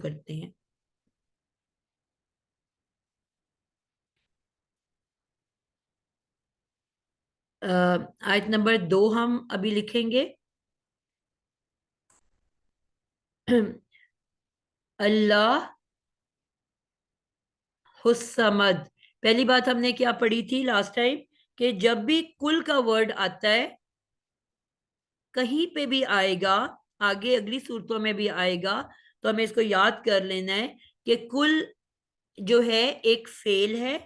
کرتے ہیں. آیت نمبر 2 ہم ابھی لکھیں گے. اللہ الصمد. پہلی بات ہم نے کیا پڑھی تھی لاسٹ ٹائم کہ جب بھی کل کا ورڈ آتا ہے کہیں پہ بھی آئے گا, آگے اگلی صورتوں میں بھی آئے گا, تو ہمیں اس کو یاد کر لینا ہے کہ کل جو ہے ایک فعل ہے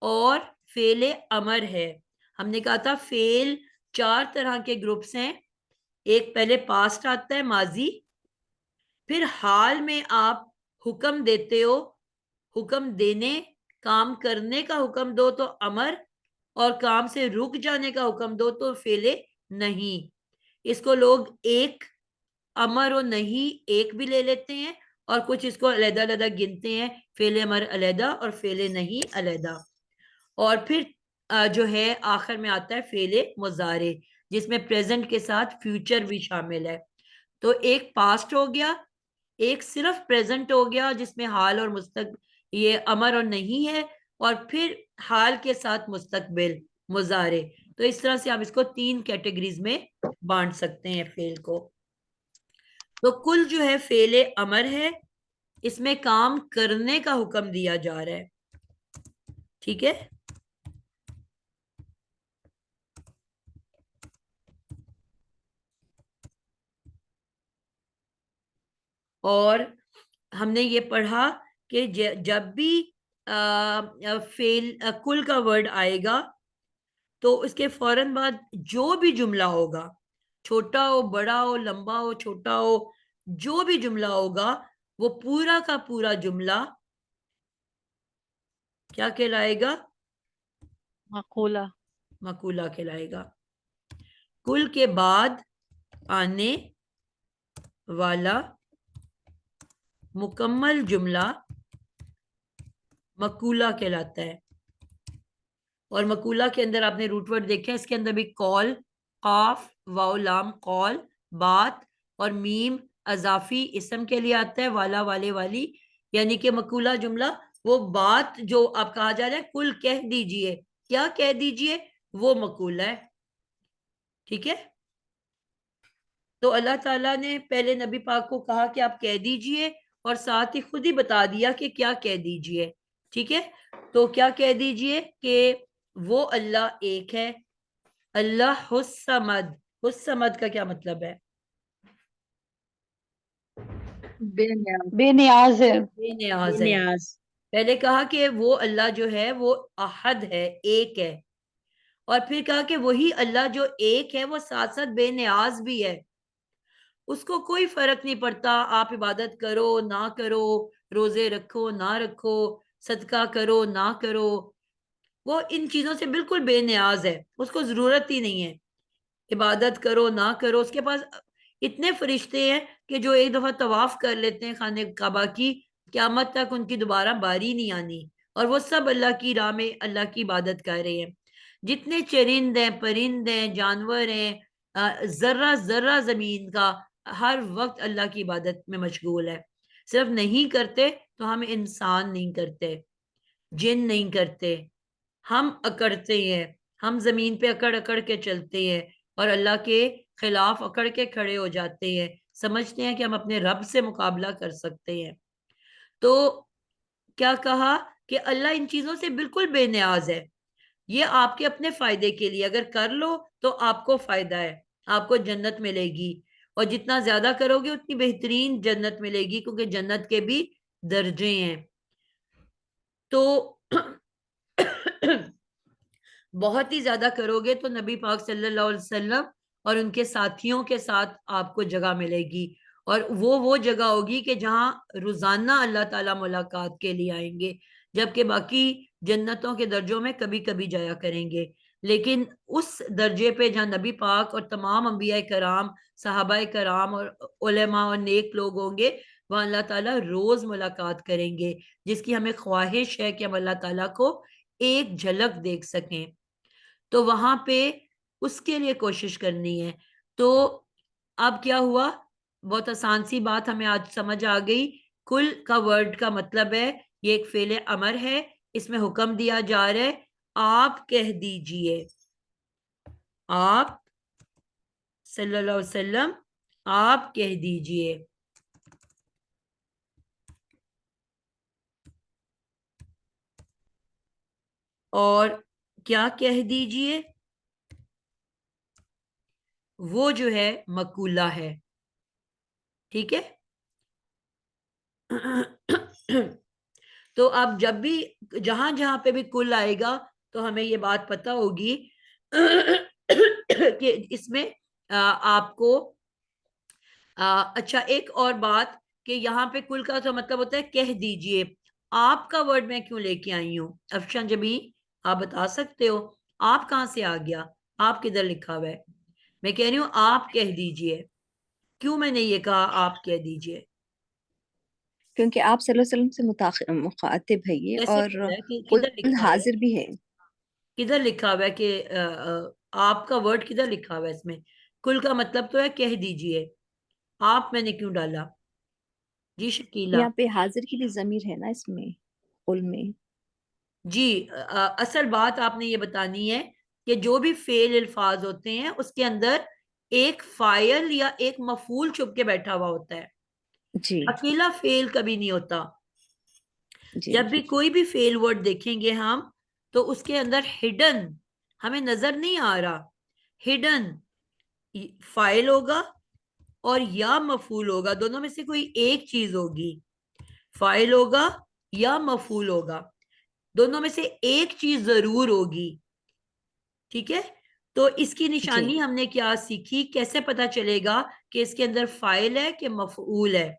اور فعل امر ہے. ہم نے کہا تھا فعل 4 طرح کے گروپس ہیں. ایک پہلے پاسٹ آتا ہے, ماضی, پھر حال میں آپ حکم دیتے ہو, حکم دینے, کام کرنے کا حکم دو تو امر, اور کام سے رک جانے کا حکم دو تو فعل نہیں. اس کو لوگ ایک امر و نہیں ایک بھی لے لیتے ہیں, اور کچھ اس کو علیحدہ علیحدہ گنتے ہیں, فعل امر علیحدہ اور فعل نہیں علیحدہ. اور پھر جو ہے آخر میں آتا ہے فعل مضارع, جس میں پریزنٹ کے ساتھ فیوچر بھی شامل ہے. تو ایک پاسٹ ہو گیا, ایک صرف پریزنٹ ہو گیا جس میں حال اور مستقبل یہ امر اور نہیں ہے, اور پھر حال کے ساتھ مستقبل مضارع. تو اس طرح سے آپ اس کو 3 کیٹیگریز میں بانٹ سکتے ہیں فعل کو. تو کل جو ہے فعل امر ہے, اس میں کام کرنے کا حکم دیا جا رہا ہے. ٹھیک ہے, اور ہم نے یہ پڑھا کہ جب بھی فعل کل کا ورڈ آئے گا تو اس کے فوراً بعد جو بھی جملہ ہوگا, چھوٹا ہو بڑا ہو لمبا ہو چھوٹا ہو, جو بھی جملہ ہوگا وہ پورا کا پورا جملہ کیا کہلائے گا؟ مقولہ. مقولہ کہلائے گا. کل کے بعد آنے والا مکمل جملہ مقولہ کہلاتا ہے. اور مقولہ کے اندر آپ نے روٹ ورڈ دیکھا, اس کے اندر بھی قول, قاف, واو لام قول, بات, اور میم اضافی اسم کے لیے آتا ہے, والا والے والی. یعنی کہ مقولہ جملہ وہ بات جو آپ کہا جا رہا ہے کل کہہ دیجئے, کیا کہہ دیجئے, وہ مقولہ ہے. ٹھیک ہے, تو اللہ تعالیٰ نے پہلے نبی پاک کو کہا کہ آپ کہہ دیجئے, اور ساتھ ہی خود ہی بتا دیا کہ کیا کہہ دیجئے. ٹھیک ہے, تو کیا کہہ دیجئے کہ وہ اللہ ایک ہے, اللہ الصمد. الصمد کا کیا مطلب ہے؟ بے نیاز. بے نیاز ہے. بے نیاز بے ہے. نیاز. پہلے کہا کہ وہ اللہ جو ہے وہ احد ہے, ایک ہے, اور پھر کہا کہ وہی اللہ جو ایک ہے وہ ساتھ ساتھ بے نیاز بھی ہے. اس کو کوئی فرق نہیں پڑتا آپ عبادت کرو نہ کرو, روزے رکھو نہ رکھو, صدقہ کرو نہ کرو, وہ ان چیزوں سے بالکل بے نیاز ہے, اس کو ضرورت ہی نہیں ہے. عبادت کرو نہ کرو, اس کے پاس اتنے فرشتے ہیں کہ جو ایک دفعہ طواف کر لیتے ہیں خانہ کعبہ کی, قیامت تک ان کی دوبارہ باری نہیں آنی, اور وہ سب اللہ کی راہ میں اللہ کی عبادت کر رہے ہیں. جتنے چرند ہیں, پرند ہیں, جانور ہیں, ذرہ ذرہ زمین کا ہر وقت اللہ کی عبادت میں مشغول ہے. صرف نہیں کرتے تو ہم انسان نہیں کرتے, جن نہیں کرتے, ہم اکڑتے ہیں, ہم زمین پہ اکڑ اکڑ کے چلتے ہیں, اور اللہ کے خلاف اکڑ کے کھڑے ہو جاتے ہیں, سمجھتے ہیں کہ ہم اپنے رب سے مقابلہ کر سکتے ہیں. تو کیا کہا کہ اللہ ان چیزوں سے بالکل بے نیاز ہے. یہ آپ کے اپنے فائدے کے لیے, اگر کر لو تو آپ کو فائدہ ہے, آپ کو جنت ملے گی, اور جتنا زیادہ کرو گے اتنی بہترین جنت ملے گی, کیونکہ جنت کے بھی درجے ہیں. تو بہت ہی زیادہ کرو گے تو نبی پاک صلی اللہ علیہ وسلم اور ان کے ساتھیوں کے ساتھ آپ کو جگہ ملے گی, اور وہ جگہ ہوگی کہ جہاں روزانہ اللہ تعالیٰ ملاقات کے لیے آئیں گے, جبکہ باقی جنتوں کے درجوں میں کبھی کبھی جایا کریں گے. لیکن اس درجے پہ جہاں نبی پاک اور تمام انبیاء کرام, صحابہ کرام اور علماء اور نیک لوگ ہوں گے, وہاں اللہ تعالیٰ روز ملاقات کریں گے, جس کی ہمیں خواہش ہے کہ ہم اللہ تعالیٰ کو ایک جھلک دیکھ سکیں. تو وہاں پہ اس کے لیے کوشش کرنی ہے. تو اب کیا ہوا بہت آسان سی بات ہمیں آج سمجھ آ گئی. کل کا ورڈ کا مطلب ہے یہ ایک فعل امر ہے, اس میں حکم دیا جا رہا ہے آپ کہہ دیجئے, آپ صلی اللہ علیہ وسلم آپ کہہ دیجئے. اور کیا کہہ دیجئے, وہ جو ہے مقولہ ہے. ٹھیک ہے. تو اب جب بھی جہاں جہاں پہ بھی کل آئے گا تو ہمیں یہ بات پتہ ہوگی کہ اس میں آپ کو اچھا ایک اور بات کہ یہاں پہ کل کا تو مطلب ہوتا ہے کہہ دیجئے. آپ کا ورڈ میں کیوں لے کے آئی ہوں افشان جبی, آپ بتا سکتے ہو آپ کہاں سے آ گیا, آپ کدھر لکھا ہوا ہے؟ میں کہہ رہی ہوں آپ کہہ دیجئے. کیوں میں نے یہ کہا آپ کہہ دیجئے؟ کیونکہ آپ صلی اللہ علیہ وسلم سے مخاطب ہے یہ, کیسے اور پتا ہے کہ کدھر کل لکھا ہوا ہے؟ حاضر بھی ہے. کدھر لکھا ہوا ہے کہ آپ کا ورڈ کدھر لکھا ہوا ہے اس میں؟ کل کا مطلب تو ہے کہہ دیجئے, آپ میں نے کیوں ڈالا؟ جی شکیلہ. یہاں پہ حاضر کی بھی ضمیر ہے نا اس میں, قل میں. جی اصل بات آپ نے یہ بتانی ہے کہ جو بھی فعل الفاظ ہوتے ہیں اس کے اندر ایک فاعل یا ایک مفعول چھپ کے بیٹھا ہوا ہوتا ہے, جی اکیلا فعل کبھی نہیں ہوتا. جی جب بھی کوئی بھی فیل ورڈ دیکھیں گے ہم تو اس کے اندر ہڈن ہمیں نظر نہیں آ رہا, ہڈن فائل ہوگا اور یا مفعول ہوگا, دونوں میں سے کوئی ایک چیز ہوگی. فائل ہوگا یا مفعول ہوگا, دونوں میں سے ایک چیز ضرور ہوگی. ٹھیک ہے. تو اس کی جی. نشانی ہم نے کیا سیکھی, کیسے پتا چلے گا کہ اس کے اندر فائل ہے کہ مفعول ہے؟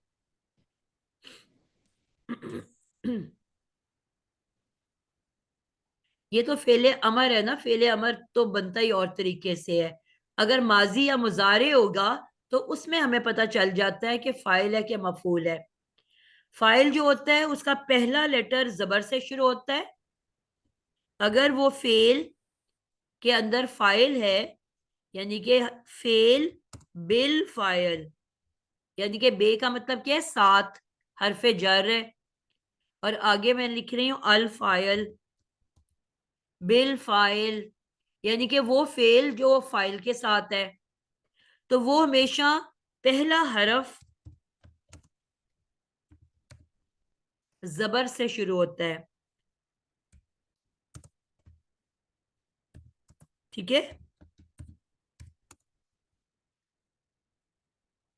یہ تو فعل امر ہے نا, فعل امر تو بنتا ہی اور طریقے سے ہے. اگر ماضی یا مضارع ہوگا تو اس میں ہمیں پتہ چل جاتا ہے کہ فاعل ہے کہ مفعول ہے. فاعل جو ہوتا ہے اس کا پہلا لیٹر زبر سے شروع ہوتا ہے. اگر وہ فعل کے اندر فاعل ہے یعنی کہ فعل بالفاعل, یعنی کہ بے کا مطلب کیا ہے ساتھ, حرف جر ہے, اور آگے میں لکھ رہی ہوں الفاعل بالفاعل, یعنی کہ وہ فعل جو فاعل کے ساتھ ہے, تو وہ ہمیشہ پہلا حرف زبر سے شروع ہوتا ہے. ٹھیک ہے.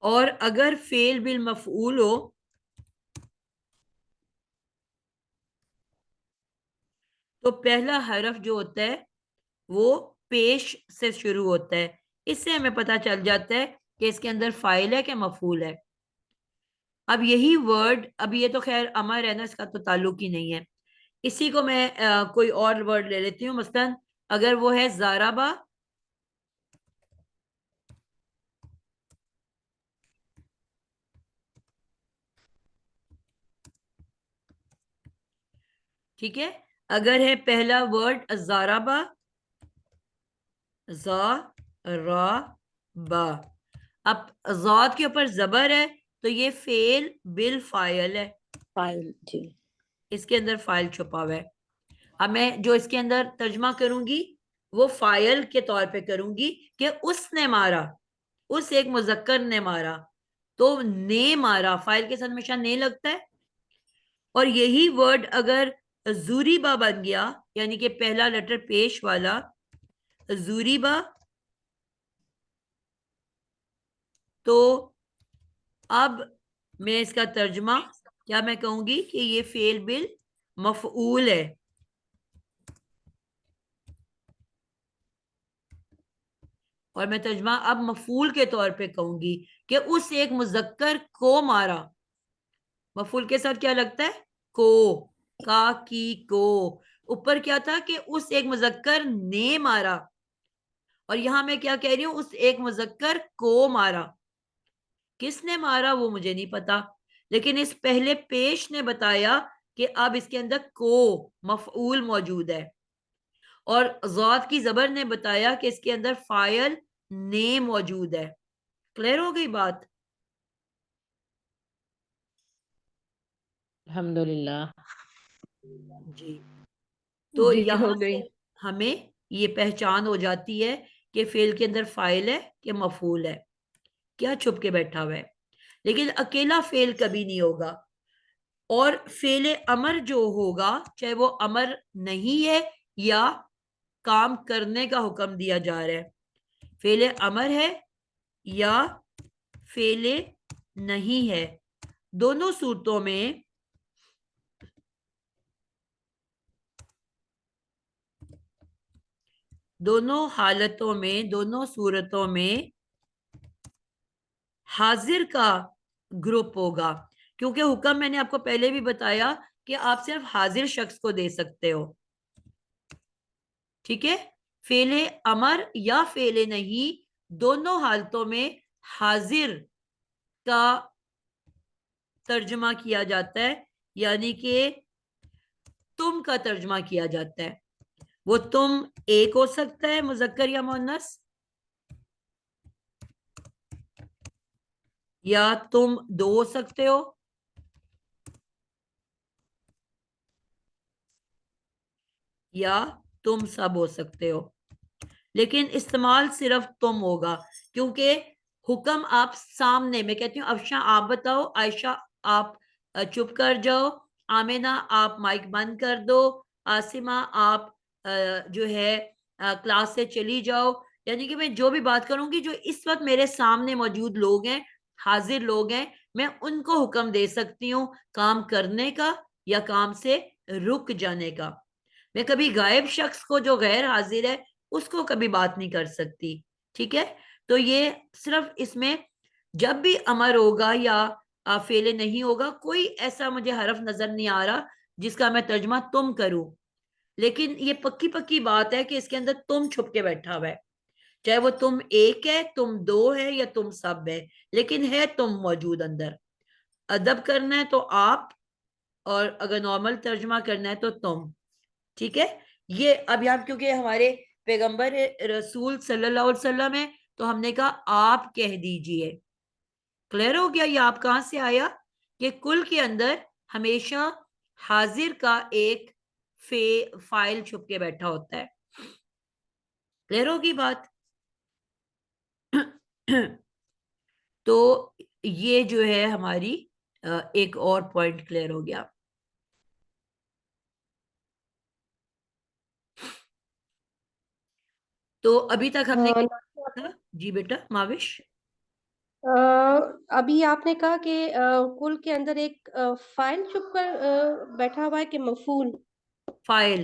اور اگر فعل بالمفعول ہو تو پہلا حرف جو ہوتا ہے وہ پیش سے شروع ہوتا ہے. اس سے ہمیں پتہ چل جاتا ہے کہ اس کے اندر فاعل ہے کہ مفعول ہے. اب یہی ورڈ, اب یہ تو خیر امر ہے نا, اس کا تو تعلق ہی نہیں ہے. اسی کو میں کوئی اور ورڈ لے لیتی ہوں, مثلا اگر وہ ہے زارابا, ٹھیک ہے, اگر ہے پہلا ورڈ زارابا, زارابا, اب ذات کے اوپر زبر ہے تو یہ فعل بالفاعل ہے, فائل. جی. اس کے اندر فاعل چھپا ہوا ہے. اب میں جو اس کے اندر ترجمہ کروں گی وہ فاعل کے طور پہ کروں گی کہ اس نے مارا, اس ایک مذکر نے مارا, تو نے مارا فاعل کے ساتھ ہمیشہ نے لگتا ہے. اور یہی ورڈ اگر زوریبا بن گیا, یعنی کہ پہلا لیٹر پیش والا زوریبا, تو اب میں اس کا ترجمہ کیا میں کہوں گی کہ یہ فعل بالمفعول ہے. اور میں ترجمہ اب مفعول کے طور پہ کہوں گی کہ اس ایک مذکر کو مارا. مفعول کے ساتھ کیا لگتا ہے؟ کو, کا کی کو. اوپر کیا تھا کہ اس ایک مذکر نے مارا, اور یہاں میں کیا کہہ رہی ہوں, اس ایک مذکر کو مارا. کس نے مارا وہ مجھے نہیں پتا, لیکن اس پہلے پیش نے بتایا کہ اب اس کے اندر کو مفعول موجود ہے, اور ذات کی زبر نے بتایا کہ اس کے اندر فاعل نے موجود ہے. کلیئر ہو گئی بات؟ الحمدللہ. جی تو جی یہاں ہو سے گئی. ہمیں یہ پہچان ہو جاتی ہے کہ فعل کے اندر فاعل ہے کہ مفعول ہے، کیا چھپ کے بیٹھا ہوا ہے. لیکن اکیلا فعل کبھی نہیں ہوگا، اور فعل امر جو ہوگا چاہے وہ امر نہیں ہے یا کام کرنے کا حکم دیا جا رہا ہے، فعل امر ہے یا فعل نہیں ہے، دونوں صورتوں میں دونوں حالتوں میں دونوں صورتوں میں حاضر کا گروپ ہوگا. کیونکہ حکم میں نے آپ کو پہلے بھی بتایا کہ آپ صرف حاضر شخص کو دے سکتے ہو. ٹھیک ہے، فعل امر یا فعل نہیں دونوں حالتوں میں حاضر کا ترجمہ کیا جاتا ہے، یعنی کہ تم کا ترجمہ کیا جاتا ہے. وہ تم ایک ہو سکتا ہے مذکر یا مؤنث، یا تم دو ہو سکتے ہو، یا تم سب ہو سکتے ہو، لیکن استعمال صرف تم ہوگا. کیونکہ حکم آپ سامنے، میں کہتی ہوں افشاں آپ بتاؤ، عائشہ آپ چپ کر جاؤ، آمینہ آپ مائک بند کر دو، آسمہ آپ جو ہے کلاس سے چلی جاؤ. یعنی کہ میں جو بھی بات کروں گی جو اس وقت میرے سامنے موجود لوگ ہیں، حاضر لوگ ہیں، میں ان کو حکم دے سکتی ہوں کام کرنے کا یا کام سے رک جانے کا. میں کبھی غائب شخص کو جو غیر حاضر ہے اس کو کبھی بات نہیں کر سکتی. ٹھیک ہے، تو یہ صرف اس میں جب بھی امر ہوگا یا فعل نہیں ہوگا، کوئی ایسا مجھے حرف نظر نہیں آ رہا جس کا میں ترجمہ تم کروں. لیکن یہ پکی پکی بات ہے کہ اس کے اندر تم چھپ کے بیٹھا ہوا ہے، چاہے وہ تم ایک ہے، تم دو ہے، یا تم سب ہے، لیکن ہے تم موجود اندر. ادب کرنا ہے تو آپ، اور اگر نارمل ترجمہ کرنا ہے تو تم. ٹھیک ہے، یہ اب یہاں کیونکہ ہمارے پیغمبر رسول صلی اللہ علیہ وسلم ہے تو ہم نے کہا آپ کہہ دیجئے. کلیئر ہو گیا یہ آپ کہاں سے آیا کہ کل کے اندر ہمیشہ حاضر کا ایک فائل چھپ کے بیٹھا ہوتا ہے. کلیئر ہوگی بات؟ تو یہ جو ہے ہماری ایک اور پوائنٹ کلیئر ہو گیا. تو ابھی تک ہم نے جی بیٹا ماوش، ابھی آپ نے کہا کہ کل کے اندر ایک فائل چھپ کر بیٹھا ہوا ہے کہ مفعول؟ فائل.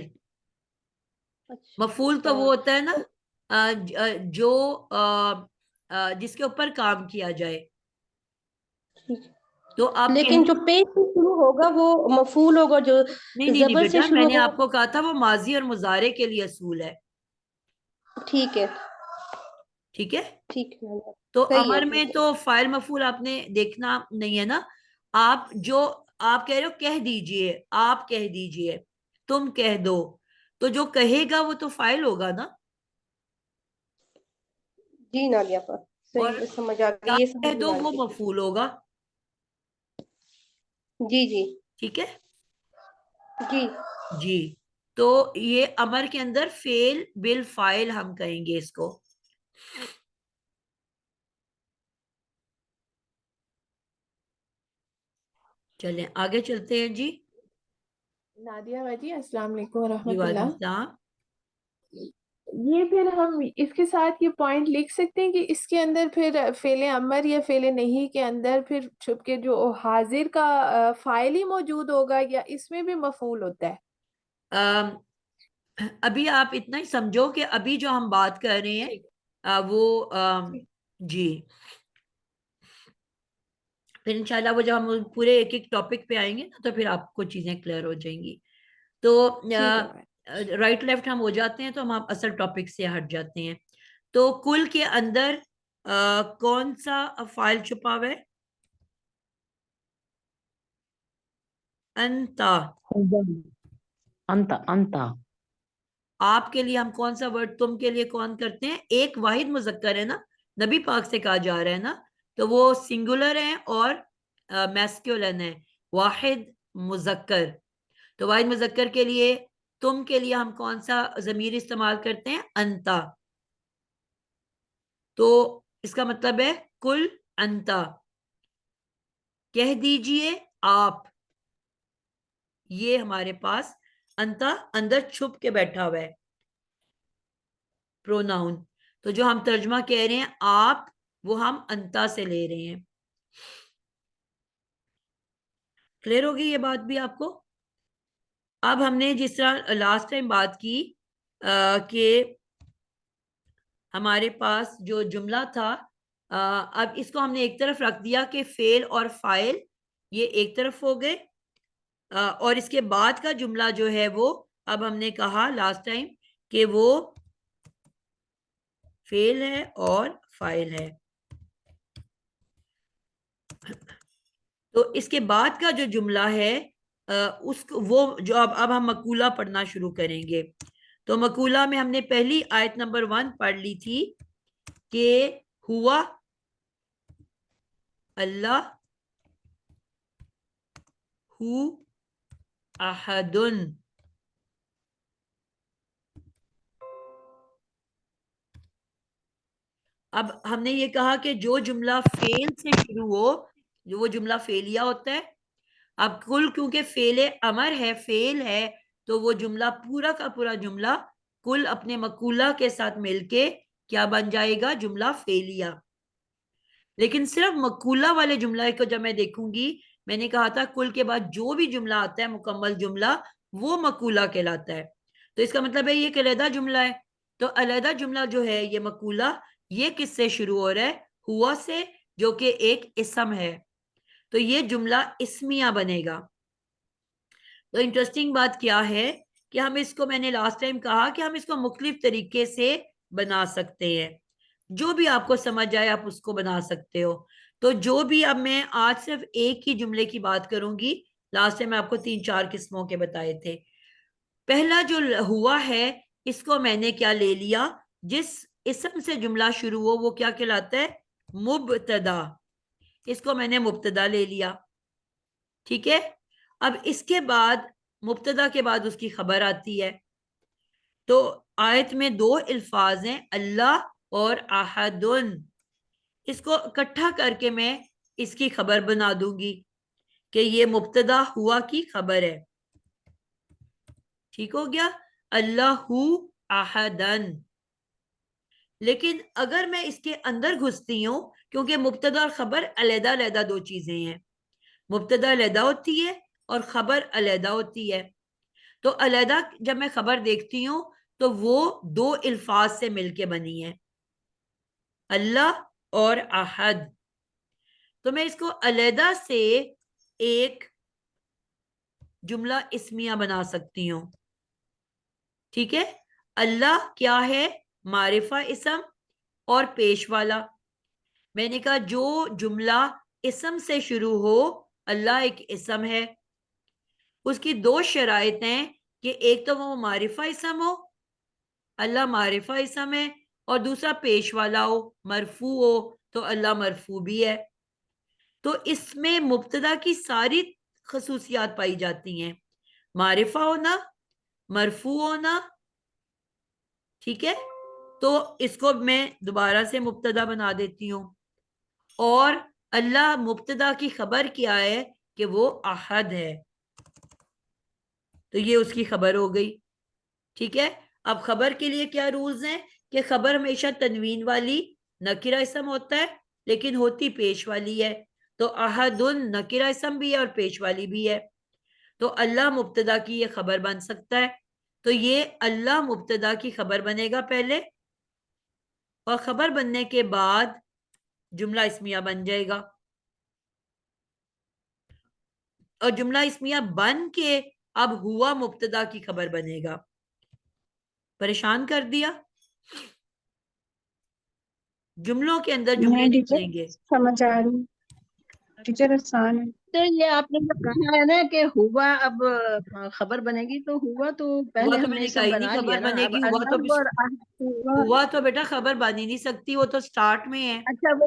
مفعول تو وہ ہوتا ہے نا جو جس کے اوپر کام کیا جائے. تو آپ لیکن جو پیش سے شروع ہوگا وہ مفعول ہوگا، جو نہیں زبر سے بیٹا، شروع میں نے ہوگا. آپ کو کہا تھا وہ ماضی اور مضارع کے لیے اصول ہے. ٹھیک ہے، ٹھیک ہے، ٹھیک ہے، تو صحیح ہے، امر میں ٹھیک ہے. تو فاعل مفعول آپ نے دیکھنا نہیں ہے نا. آپ جو آپ کہہ رہے ہو کہہ دیجئے، آپ کہہ دیجئے، تم کہہ دو، تو جو کہے گا وہ تو فاعل ہوگا نا. جی نادیہ پر اور صحیح سمجھ آ گئی، یہ سمجھ کہہ دو میں آ وہ گئی. مفعول ہوگا. جی جی ٹھیک ہے جی. جی. تو یہ امر کے اندر فعل بالفاعل ہم کہیں گے اس کو. چلیں آگے چلتے ہیں جی. نادیہ باجی السلام علیکم جی ورحمۃ وعلیکم اللہ. السلام. یہ پھر ہم اس کے ساتھ یہ پوائنٹ لکھ سکتے ہیں کہ اس کے اندر پھر فعل امر یا فعل نہیں کے اندر پھر چھپ کے جو حاضر کا فاعل ہی موجود ہوگا، یا اس میں بھی مفعول ہوتا ہے؟ ابھی آپ اتنا ہی سمجھو کہ ابھی جو ہم بات کر رہے ہیں وہ جی پھر انشاءاللہ وہ جب ہم پورے ایک ایک ٹاپک پہ آئیں گے نا تو پھر آپ کو چیزیں کلیئر ہو جائیں گی. تو رائٹ لیفٹ ہم ہو جاتے ہیں تو ہم اصل ٹاپک سے ہٹ جاتے ہیں. تو کل کے اندر کون سا فائل چھپا ہوا ہے؟ انتا. انتا انتا. آپ کے لیے ہم کون سا ورڈ تم کے لیے کون کرتے ہیں؟ ایک واحد مذکر ہے نا، نبی پاک سے کہا جا رہا ہے نا، تو وہ سنگولر ہے اور میسکولن ہے. واحد مذکر. تو واحد مذکر کے لیے تم کے لیے ہم کون سا ضمیر استعمال کرتے ہیں؟ انتا. تو اس کا مطلب ہے کل انتا، کہہ دیجئے آپ. یہ ہمارے پاس انتا اندر چھپ کے بیٹھا ہوا ہے پروناؤن. تو جو ہم ترجمہ کہہ رہے ہیں آپ، وہ ہم انتا سے لے رہے ہیں. کلیئر ہوگی یہ بات بھی آپ کو؟ اب ہم نے جس طرح لاسٹ ٹائم بات کی کہ ہمارے پاس جو جملہ تھا، اب اس کو ہم نے ایک طرف رکھ دیا کہ فعل اور فاعل یہ ایک طرف ہو گئے، اور اس کے بعد کا جملہ جو ہے وہ اب ہم نے کہا لاسٹ ٹائم کہ وہ فعل ہے اور فاعل ہے. تو اس کے بعد کا جو جملہ ہے وہ جو اب ہم مقولہ پڑھنا شروع کریں گے. تو مقولہ میں ہم نے پہلی آیت نمبر 1 پڑھ لی تھی کہ ہوا اللہ ہو احدن. اب ہم نے یہ کہا کہ جو جملہ فعل سے شروع ہو جو وہ جملہ فعلیہ ہوتا ہے. اب کل کیونکہ فعل امر ہے، فعل ہے، تو وہ جملہ پورا کا پورا جملہ کل اپنے مقولہ کے ساتھ مل کے کیا بن جائے گا؟ جملہ فعلیہ. لیکن صرف مقولہ والے جملہ کو جب میں دیکھوں گی، میں نے کہا تھا کل کے بعد جو بھی جملہ آتا ہے مکمل جملہ وہ مقولہ کہلاتا ہے. تو اس کا مطلب ہے یہ ایک علیحدہ جملہ ہے. تو علیحدہ جملہ جو ہے یہ مقولہ، یہ کس سے شروع ہو رہا ہے؟ ہوا سے، جو کہ ایک اسم ہے. تو یہ جملہ اسمیہ بنے گا. تو انٹرسٹنگ بات کیا ہے کہ ہم اس کو، میں نے لاسٹ ٹائم کہا کہ ہم اس کو مختلف طریقے سے بنا سکتے ہیں. جو بھی آپ کو سمجھ آئے آپ اس کو بنا سکتے ہو. تو جو بھی اب میں آج صرف ایک ہی جملے کی بات کروں گی، لاسٹ ٹائم میں آپ کو 3-4 قسموں کے بتائے تھے. پہلا جو ہوا ہے اس کو میں نے کیا لے لیا؟ جس اسم سے جملہ شروع ہو وہ کیا کہلاتا ہے؟ مبتدا. اس کو میں نے مبتدا لے لیا. ٹھیک ہے. اب اس کے بعد مبتدا کے بعد اس کی خبر آتی ہے. تو آیت میں 2 الفاظ ہیں، اللہ اور احدن. اس کو اکٹھا کر کے میں اس کی خبر بنا دوں گی کہ یہ مبتدا ہوا کی خبر ہے. ٹھیک ہو گیا؟ اللہ احدن. لیکن اگر میں اس کے اندر گھستی ہوں، کیونکہ مبتدا اور خبر علیحدہ علیحدہ 2 چیزیں ہیں، مبتدا علیحدہ ہوتی ہے اور خبر علیحدہ ہوتی ہے. تو علیحدہ جب میں خبر دیکھتی ہوں تو وہ 2 الفاظ سے مل کے بنی ہے، اللہ اور احد. تو میں اس کو علیحدہ سے ایک جملہ اسمیہ بنا سکتی ہوں. ٹھیک ہے. اللہ کیا ہے؟ معرفہ اسم اور پیش والا. میں نے کہا جو جملہ اسم سے شروع ہو، اللہ ایک اسم ہے، اس کی 2 شرائط ہیں کہ ایک تو وہ معرفہ اسم ہو، اللہ معرفہ اسم ہے، اور دوسرا پیش والا ہو، مرفوع ہو، تو اللہ مرفوع بھی ہے. تو اس میں مبتدا کی ساری خصوصیات پائی جاتی ہیں، معرفہ ہونا، مرفوع ہونا. ٹھیک ہے. تو اس کو میں دوبارہ سے مبتدا بنا دیتی ہوں. اور اللہ مبتدا کی خبر کیا ہے؟ کہ وہ احد ہے. تو یہ اس کی خبر ہو گئی. ٹھیک ہے. اب خبر کے لیے کیا رولز ہیں کہ خبر ہمیشہ تنوین والی نکرہ اسم ہوتا ہے لیکن ہوتی پیش والی ہے. تو احد نکرہ اسم بھی ہے اور پیش والی بھی ہے. تو اللہ مبتدا کی یہ خبر بن سکتا ہے. تو یہ اللہ مبتدا کی خبر بنے گا پہلے، اور خبر بننے کے بعد جملہ اسمیہ بن جائے گا. اور جملہ اسمیہ بن کے اب ہوا مبتدا کی خبر بنے گا. پریشان کر دیا؟ جملوں کے اندر جملے نکلیں گے. سمجھ آ رہی ٹیچر آسان ہے. تو یہ آپ نے جو کہا ہے نا کہ ہوا اب خبر بنے گی، تو ہوا تو پہلے ہوا تو ہم میں نے نے کہا سب ہی نہیں بنا لیا خبر نا. بنے اب گی. الرب اور ہوا تو بیٹا خبر بن ہی نہیں سکتی، وہ تو سٹارٹ میں ہے. اچھا وہ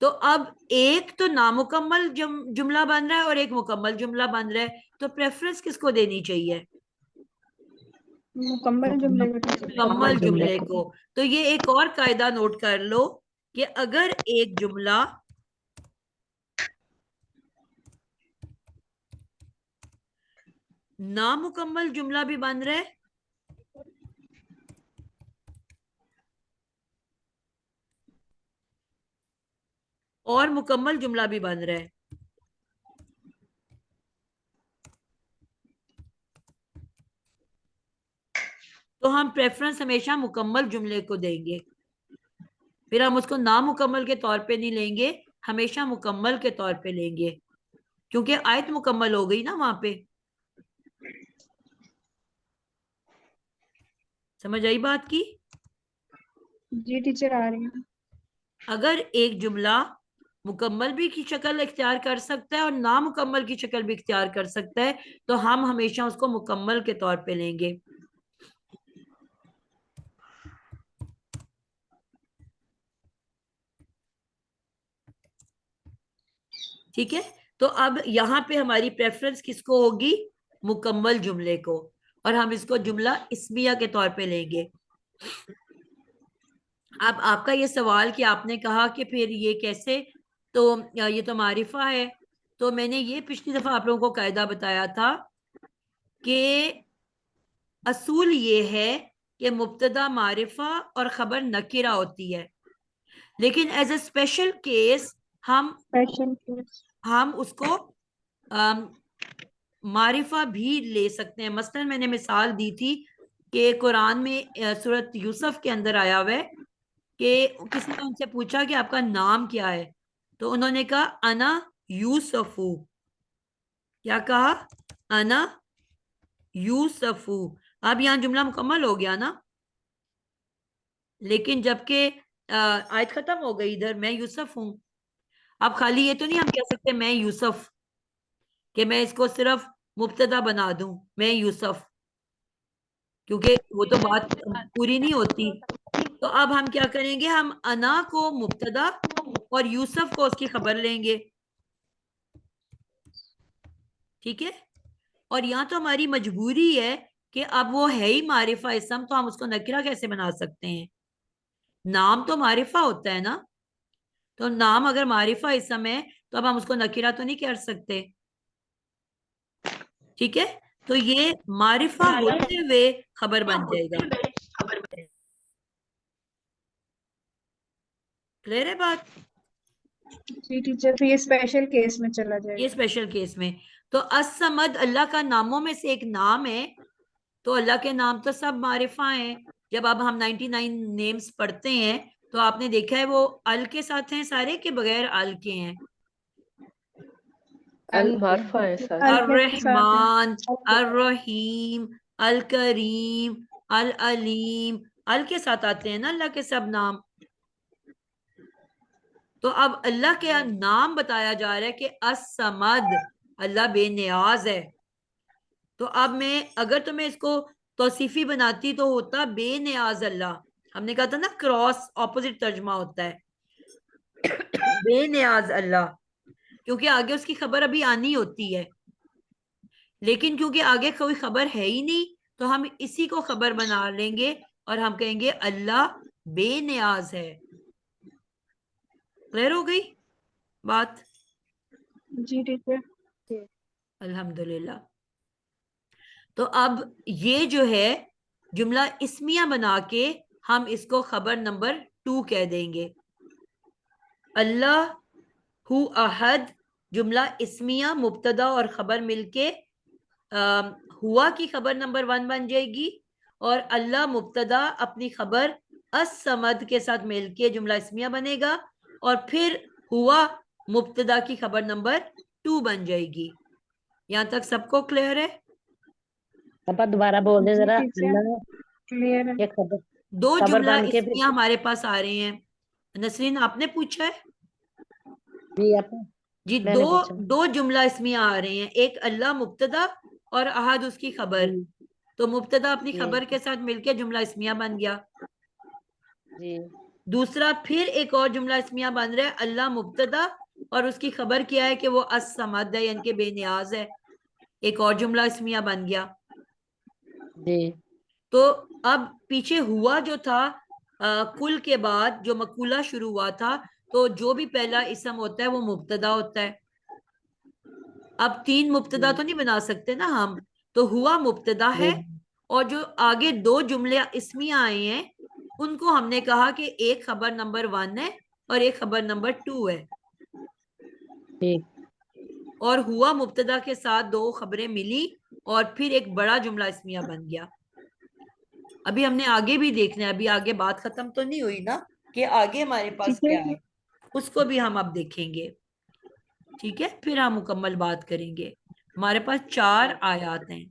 تو اب ایک تو نامکمل جملہ بن رہا ہے اور ایک مکمل جملہ بن رہا ہے، تو پریفرنس کس کو دینی چاہیے؟ مکمل جملے کو ٹیچر۔ مکمل جملے کو۔ تو یہ ایک اور قاعدہ نوٹ کر لو کہ اگر ایک جملہ نامکمل جملہ بھی بن رہا ہے اور مکمل جملہ بھی بن رہا ہے، تو ہم پریفرنس ہمیشہ مکمل جملے کو دیں گے، پھر ہم اس کو نامکمل کے طور پہ نہیں لیں گے، ہمیشہ مکمل کے طور پہ لیں گے، کیونکہ آیت مکمل ہو گئی نا وہاں پہ۔ سمجھ آئی بات کی؟ جی ٹیچر آ رہی ہیں۔ اگر ایک جملہ مکمل بھی کی شکل اختیار کر سکتا ہے اور نامکمل کی شکل بھی اختیار کر سکتا ہے، تو ہم ہمیشہ اس کو مکمل کے طور پہ لیں گے۔ ٹھیک ہے، تو اب یہاں پہ ہماری پریفرنس کس کو ہوگی؟ مکمل جملے کو، اور ہم اس کو جملہ اسمیہ کے طور پہ لیں گے۔ اب آپ کا یہ سوال کہ آپ نے کہا کہ پھر یہ کیسے، تو یہ تو معرفہ ہے، تو میں نے یہ پچھلی دفعہ آپ لوگوں کو قاعدہ بتایا تھا کہ اصول یہ ہے کہ مبتدا معرفہ اور خبر نکرہ ہوتی ہے، لیکن ایز اے اسپیشل کیس ہم اس کو معرفہ بھی لے سکتے ہیں۔ مثلا میں نے مثال دی تھی کہ قرآن میں سورۃ یوسف کے اندر آیا ہوا ہے کہ کسی نے ان سے پوچھا کہ آپ کا نام کیا ہے، تو انہوں نے کہا انا یوسف۔ کیا کہا؟ انا یوسف۔ اب یہاں جملہ مکمل ہو گیا نا، لیکن جبکہ آیت ختم ہو گئی ادھر، میں یوسف ہوں۔ اب خالی یہ تو نہیں ہم کہہ سکتے میں یوسف، کہ میں اس کو صرف مبتدا بنا دوں میں یوسف، کیونکہ وہ تو بات پوری نہیں ہوتی۔ تو اب ہم کیا کریں گے؟ ہم انا کو مبتدا اور یوسف کو اس کی خبر لیں گے، ٹھیک ہے؟ اور یہاں تو ہماری مجبوری ہے کہ اب وہ ہے ہی معرفہ اسم، تو ہم اس کو نکرہ کیسے بنا سکتے ہیں؟ نام تو معرفہ ہوتا ہے نا، تو نام اگر معرفہ اسم ہے تو اب ہم اس کو نکرہ تو نہیں کر سکتے، ٹھیک ہے؟ تو یہ معرفہ ہوتے ہوئے خبر بن جائے گا۔ کلیئر ہے بات؟ جی ٹیچر، تو یہ اسپیشل کیس میں چلا جائے یہ گا۔ اسپیشل کیس میں۔ تو الصمد اللہ کا ناموں میں سے ایک نام ہے، تو اللہ کے نام تو سب معرفہ ہیں۔ جب اب ہم 99 نیمز پڑھتے ہیں تو آپ نے دیکھا ہے وہ ال کے ساتھ ہیں سارے کے بغیر ال کے ہیں؟ المعرفہ ہے سر۔ الرحمن، الرحیم، الکریم، العلیم، ال کے ساتھ آتے ہیں نا اللہ کے سب نام۔ تو اب اللہ کے نام بتایا جا رہا ہے کہ الصمد، اللہ بے نیاز ہے۔ تو اب میں اگر تمہیں اس کو توصیفی بناتی تو ہوتا بے نیاز اللہ، ہم نے کہا تھا نا کراس اپوزٹ ترجمہ ہوتا ہے بے نیاز اللہ، کیونکہ آگے اس کی خبر ابھی آنی ہوتی ہے، لیکن کیونکہ آگے کوئی خبر ہے ہی نہیں تو ہم اسی کو خبر بنا لیں گے اور ہم کہیں گے اللہ بے نیاز ہے۔ کلیئر ہو گئی بات؟ جی ٹیچر۔ الحمدللہ۔ تو اب یہ جو ہے جملہ اسمیہ بنا کے ہم اس کو خبر نمبر 2 کہہ دیں گے۔ اللہ ہو احد جملہ اسمیہ مبتدا اور خبر مل کے ہوا کی خبر نمبر 1 بن جائے گی، اور اللہ مبتدا اپنی خبر الصمد کے ساتھ مل کے جملہ اسمیہ بنے گا، اور پھر ہوا مبتدا کی خبر نمبر 2 بن جائے گی۔ یہاں تک سب کو کلیئر ہے؟ پاپا دوبارہ بول دے ذرا۔ ٹیچر اللہ کلیئر ہے۔ یہ خبر دو خبر جملہ بن کے اسمیہ ہمارے پاس آ رہے ہیں۔ نسرین آپ نے پوچھا ہے؟ جی آپ جی میں نے پوچھا۔ دو جملہ اسمیہ آ رہے ہیں، ایک اللہ مبتدا اور احد اس کی خبر، جی تو مبتدا اپنی جی خبر کے ساتھ مل کے جملہ اسمیہ بن گیا۔ جی دوسرا پھر ایک اور جملہ اسمیہ بن رہا ہے اللہ مبتدا اور اس کی خبر کیا ہے کہ وہ الصمد ہے یعنی کہ بے نیاز ہے. ایک اور جملہ اسمیہ بن گیا. جی تو اب پیچھے ہوا جو تھا کل کے بعد جو مقولہ شروع ہوا تھا تو جو بھی پہلا اسم ہوتا ہے وہ مبتدا ہوتا ہے. اب 3 مبتدا تو نہیں بنا سکتے نا ہم, تو ہوا مبتدا ہے اور جو آگے 2 جملے اسمیہ آئے ہیں ان کو ہم نے کہا کہ ایک خبر نمبر 1 ہے اور ایک خبر نمبر 2 ہے. ٹھیک. اور ہوا مبتدا کے ساتھ 2 خبریں ملی اور پھر ایک بڑا جملہ اسمیہ بن گیا. ابھی ہم نے آگے بھی دیکھنا ہے, ابھی آگے بات ختم تو نہیں ہوئی نا کہ آگے ہمارے پاس کیا ہے, اس کو بھی ہم اب دیکھیں گے. ٹھیک ہے, پھر ہم مکمل بات کریں گے. ہمارے پاس 4 آیات ہیں.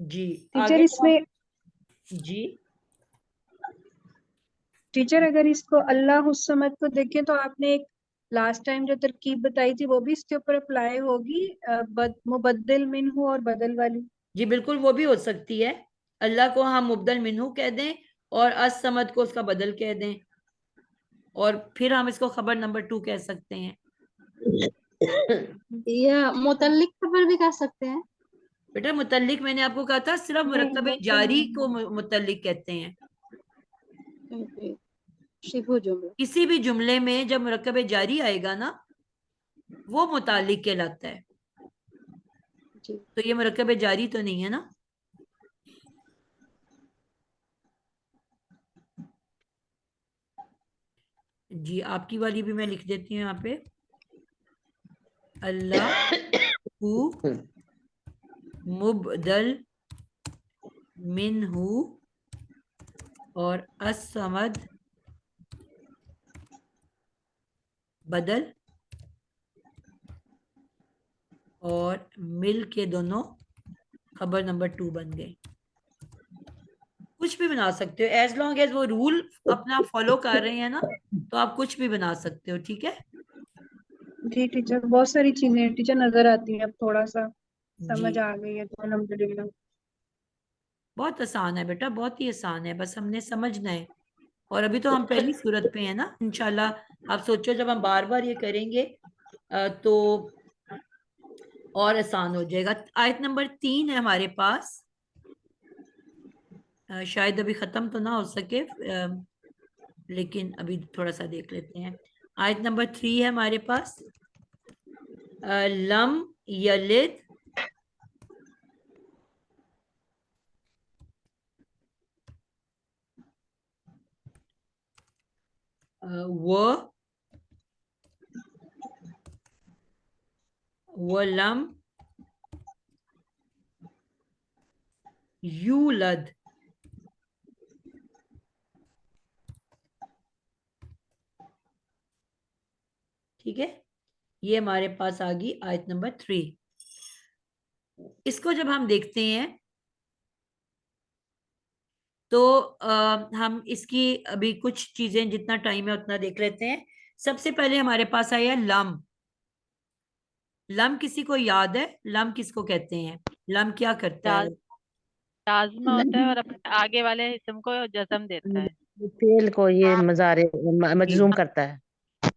جی ٹیچر آگے اس میں جی ٹیچر اگر اس کو اللہ الصمد کو دیکھیں تو آپ نے ایک لاسٹ ٹائم جو ترکیب بتائی تھی وہ بھی اس کے اوپر اپلائی ہوگی, مبدل منہ اور بدل والی. جی بالکل وہ بھی ہو سکتی ہے. اللہ کو ہم مبدل منہ کہہ دیں اور الصمد کو اس کا بدل کہہ دیں اور پھر ہم اس کو خبر نمبر 2 کہہ سکتے ہیں. یا متعلق خبر بھی کر سکتے ہیں. بیٹا متعلق میں نے آپ کو کہا تھا صرف مرکب جاری کو متعلق کہتے ہیں. شبہ جملہ. کسی بھی جملے میں جب مرکب جاری آئے گا نا وہ متعلق کہلاتا ہے. جی تو یہ مرکب جاری تو نہیں ہے نا. جی آپ کی والی بھی میں لکھ دیتی ہوں یہاں پہ. اللہ کو مبدل منہ اور الصمد بدل اور مل کے دونوں خبر نمبر 2 بن گئے. کچھ بھی بنا سکتے ہو ایز لانگ ایز وہ رول اپنا فالو کر رہے ہیں نا تو آپ کچھ بھی بنا سکتے ہو. ٹھیک ہے جی ٹیچر بہت ساری چیزیں ٹیچر نظر آتی ہیں, اب تھوڑا سا جی سمجھ آ گئی ہے تو الحمدللہ. بہت آسان ہے بیٹا, بہت ہی آسان ہے, بس ہم نے سمجھنا ہے. اور ابھی تو ہم پہلی صورت پہ ہیں نا. انشاءاللہ آپ سوچو جب ہم بار بار یہ کریں گے تو اور آسان ہو جائے گا. آیت نمبر 3 ہے ہمارے پاس, شاید ابھی ختم تو نہ ہو سکے لیکن ابھی تھوڑا سا دیکھ لیتے ہیں. آیت نمبر 3 ہے ہمارے پاس, لم یلد ولم یولد. ٹھیک ہے, یہ ہمارے پاس آ گئی آیت نمبر 3. اس کو جب ہم دیکھتے ہیں تو ہم اس کی ابھی کچھ چیزیں جتنا ٹائم ہے اتنا دیکھ لیتے ہیں. سب سے پہلے ہمارے پاس آیا لم. لم کسی کو یاد ہے؟ لم کس کو کہتے ہیں؟ لم کیا کرتا ہے؟ لازمہ ہوتا ہے اور اپنے آگے والے اسم کو جزم دیتا ہے. فعل کو یہ مجزوم کرتا ہے.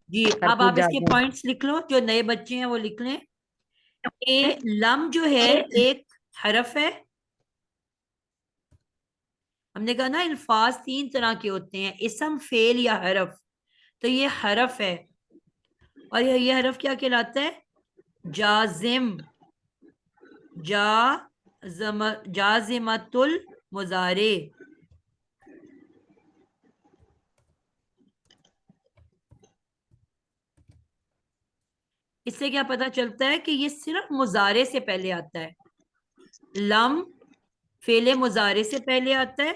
جی اب آپ اس کے پوائنٹس لکھ لو, جو نئے بچے ہیں وہ لکھ لیں. لم جو ہے ایک حرف ہے. ہم نے کہا نا الفاظ 3 طرح کے ہوتے ہیں, اسم, فعل یا حرف. تو یہ حرف ہے اور یہ حرف کیا کہلاتا ہے؟ جازم. جازمۃ المضارع. اس سے کیا پتا چلتا ہے کہ یہ صرف مضارع سے پہلے آتا ہے. لم فعل مضارع سے پہلے آتا ہے,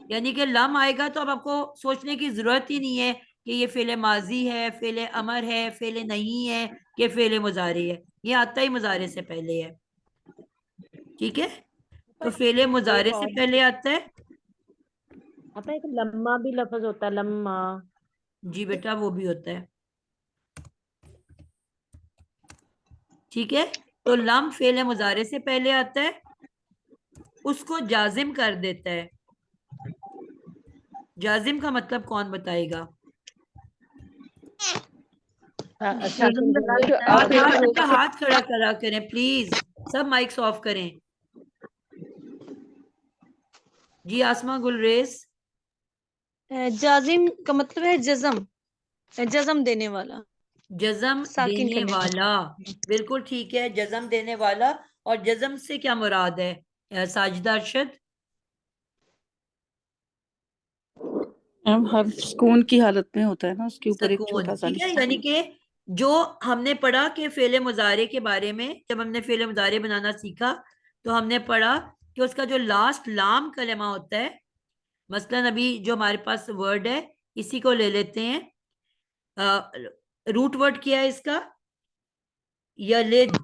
یعنی کہ لم آئے گا تو اب آپ کو سوچنے کی ضرورت ہی نہیں ہے کہ یہ فعل ماضی ہے, فعل امر ہے, فعل نہیں ہے, کہ فعل مضارع ہے. یہ آتا ہی مضارع سے پہلے ہے. ٹھیک ہے, تو فعل مضارع سے پہلے آتا ہے. آتا ہے کہ لمہ بھی لفظ ہوتا ہے, لمہ. جی بیٹا وہ بھی ہوتا ہے. ٹھیک ہے, تو لم فعل مضارع سے پہلے آتا ہے. اس کو جازم کر دیتا ہے. جازم کا مطلب کون بتائے گا؟ ہاتھ کھڑا کرا کریں پلیز، سب مائکس آف کریں. جی آسما گلریز. جازم کا مطلب ہے جزم، جزم دینے والا، جزم ساکن دینے کرنے والا، بالکل ٹھیک ہے، جزم دینے والا. اور جزم سے کیا مراد ہے ساجدہ ارشد؟ ہر سکون کی حالت میں ہوتا ہے نا، اس کے اوپر ایک سکون، چھوٹا سا ٹھیک ہے. نشان. یعنی کہ جو ہم نے پڑھا کہ فعل مضارع کے بارے میں، جب ہم نے فعل مضارع بنانا سیکھا تو ہم نے پڑھا کہ اس کا جو لاسٹ لام کلمہ ہوتا ہے، مثلا ابھی جو ہمارے پاس ورڈ ہے اسی کو لے لیتے ہیں. روٹ ورڈ کیا ہے اس کا؟ یلد.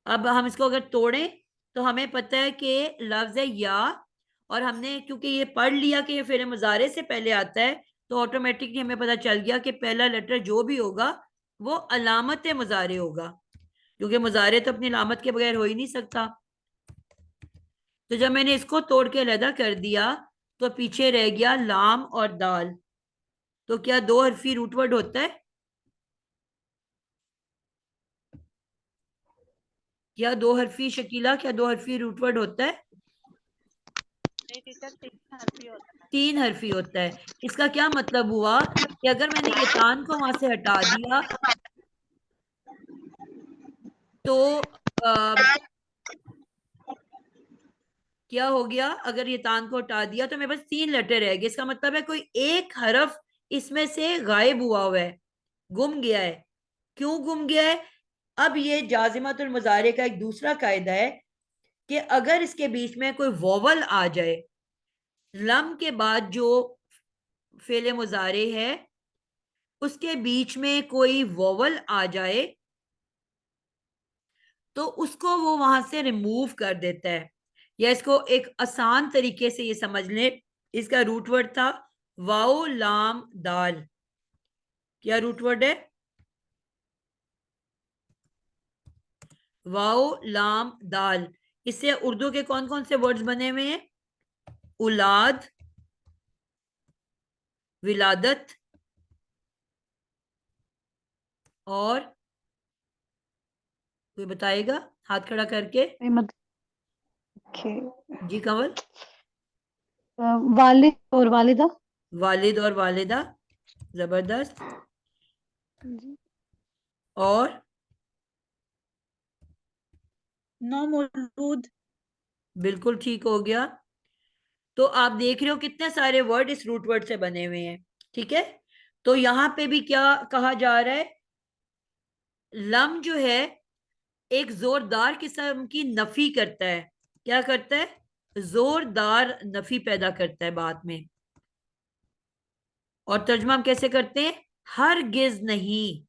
اب ہم اس کو اگر توڑیں تو ہمیں پتہ ہے کہ لفظ ہے یا، اور ہم نے کیونکہ یہ پڑھ لیا کہ یہ فعل مضارع سے پہلے آتا ہے تو آٹومیٹکلی ہمیں پتہ چل گیا کہ پہلا لیٹر جو بھی ہوگا وہ علامت مضارع ہوگا، کیونکہ مضارع تو اپنی علامت کے بغیر ہو ہی نہیں سکتا. تو جب میں نے اس کو توڑ کے علیحدہ کر دیا تو پیچھے رہ گیا لام اور دال. تو کیا دو حرفی روٹ ورڈ ہوتا ہے؟ کیا دو حرفی شکیلہ، کیا دو حرفی روٹ ورڈ ہوتا ہے؟ نہیں ٹیچر، 3 حرفی ہوتا ہے. 3 حرفی ہوتا ہے. اس کا کیا مطلب ہوا کہ اگر میں نے یہ تان کو وہاں سے ہٹا دیا تو کیا ہو گیا؟ اگر یہ تان کو ہٹا دیا تو میرے پاس 3 لیٹر رہ گئے. اس کا مطلب ہے کوئی ایک حرف اس میں سے غائب ہوا ہے، گم گیا ہے. کیوں گم گیا ہے؟ اب یہ جازمۃ المضارع کا ایک دوسرا قاعدہ ہے کہ اگر اس کے بیچ میں کوئی ووول آ جائے، لم کے بعد جو فعل مضارع ہے اس کے بیچ میں کوئی ووول آ جائے تو اس کو وہ وہاں سے ریموو کر دیتا ہے. یا اس کو ایک آسان طریقے سے یہ سمجھ لیں، اس کا روٹ ورڈ تھا واو لام دال. کیا روٹ ورڈ ہے؟ واو لام دال. اس سے اردو کے کون کون سے ورڈز بنے ہوئے ہیں؟ اولاد، ولادت، اور کوئی بتائے گا ہاتھ کھڑا کر کے؟ جی کنول. والد اور والدہ. والد اور والدہ، زبردست. اور نومولود. بالکل ٹھیک ہو گیا. تو آپ دیکھ رہے ہو کتنے سارے ورڈ اس روٹ ورڈ سے بنے ہوئے ہیں. ٹھیک ہے، تو یہاں پہ بھی کیا کہا جا رہا ہے؟ لم جو ہے ایک زوردار قسم کی نفی کرتا ہے. کیا کرتا ہے؟ زوردار نفی پیدا کرتا ہے بات میں. اور ترجمہ ہم کیسے کرتے ہیں؟ ہرگز نہیں،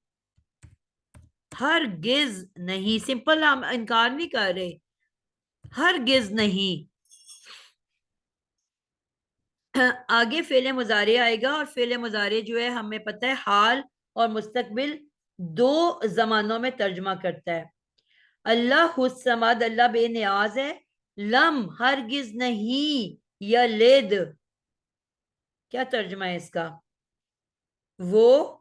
ہرگز نہیں. سمپل ہم انکار نہیں کر رہے، ہرگز نہیں. آگے فعل مضارع آئے گا، اور فعل مضارع جو ہے ہمیں پتہ ہے حال اور مستقبل دو زمانوں میں ترجمہ کرتا ہے. اللہ الصمد، اللہ بے نیاز ہے. لم، ہرگز نہیں. یلد، کیا ترجمہ ہے اس کا؟ وہ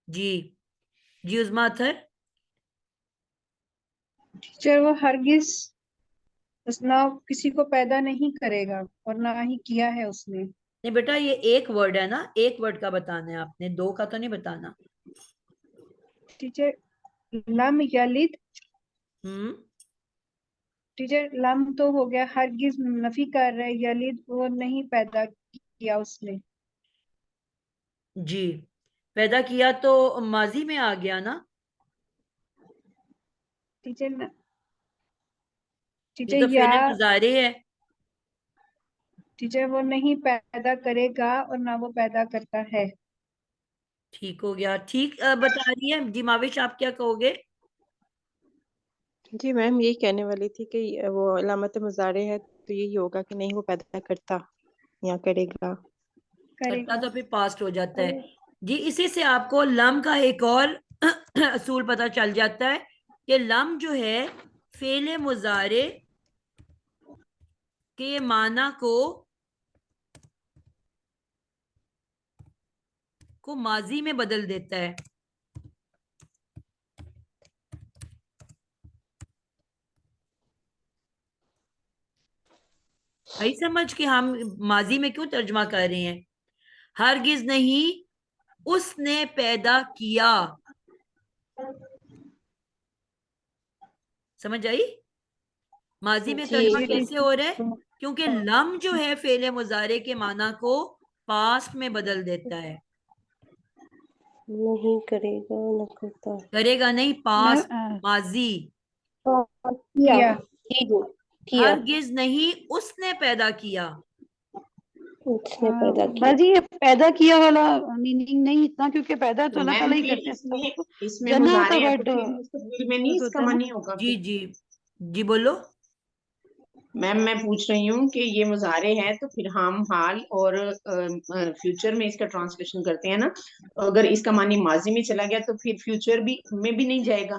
جی جی عظما اتھر. ٹیچر وہ ہرگز نہ کسی کو پیدا نہیں کرے گا اور نہ ہی کیا ہے اس نے. نہیں بیٹا، یہ ایک ورڈ ہے نا، ایک ورڈ کا بتانا ہے آپ نے، دو کا تو نہیں بتانا. ٹیچر لم یلد، ٹیچر لم تو ہو گیا، ہرگز نفی کر رہے، یلد وہ نہیں پیدا کیا اس نے. جی پیدا کیا تو ماضی میں آ گیا نا. ٹیچر یہ تو یا فعل مضارع ہے. ٹیچر وہ نہیں پیدا کرے گا اور نہ وہ پیدا کرتا ہے. ٹھیک ہو گیا. ٹھیک بتا رہی ہے جی ماوش، آپ کیا کہو گے؟ جی میم یہی کہنے والی تھی کہ وہ علامت مضارع ہے تو یہی ہوگا کہ نہیں وہ پیدا کرتا یا کرے گا. کرتا تو پھر پاسٹ ہو جاتا ہے. جی اسی سے آپ کو لم کا ایک اور اصول پتہ چل جاتا ہے کہ لم جو ہے فعل مضارع کے معنی کو ماضی میں بدل دیتا ہے. بھائی سمجھ کہ ہم ماضی میں کیوں ترجمہ کر رہے ہیں. ہرگز نہیں اس نے پیدا کیا. سمجھ آئی؟ ماضی میں ترجمہ کیسے ہو رہا ہے؟ کیونکہ لم جو ہے فعل مضارع کے معنی کو پاسٹ میں بدل دیتا ہے. نہیں کرے گا نہ کرتا کرے گا نہیں، پاسٹ ماضی. کیا ہرگز نہیں اس نے پیدا کیا. اس نے پیدا کیا. باجی یہ پیدا کیا والا میننگ نہیں اتنا، کیونکہ پیدا تو اللہ تعالیٰ ہی کرتے ہیں. اس میں جنا کا مضارع ہے تو ورڈ پھر مستقبل میں نہیں اس کا معنی ہوگا. جی جی جی بولو. میم میں پوچھ رہی ہوں کہ یہ مضارع ہے تو پھر ہم حال اور فیوچر میں اس کا ٹرانسلیشن کرتے ہیں نا. اگر اس کا معنی ماضی میں چلا گیا تو پھر فیوچر میں بھی نہیں جائے گا.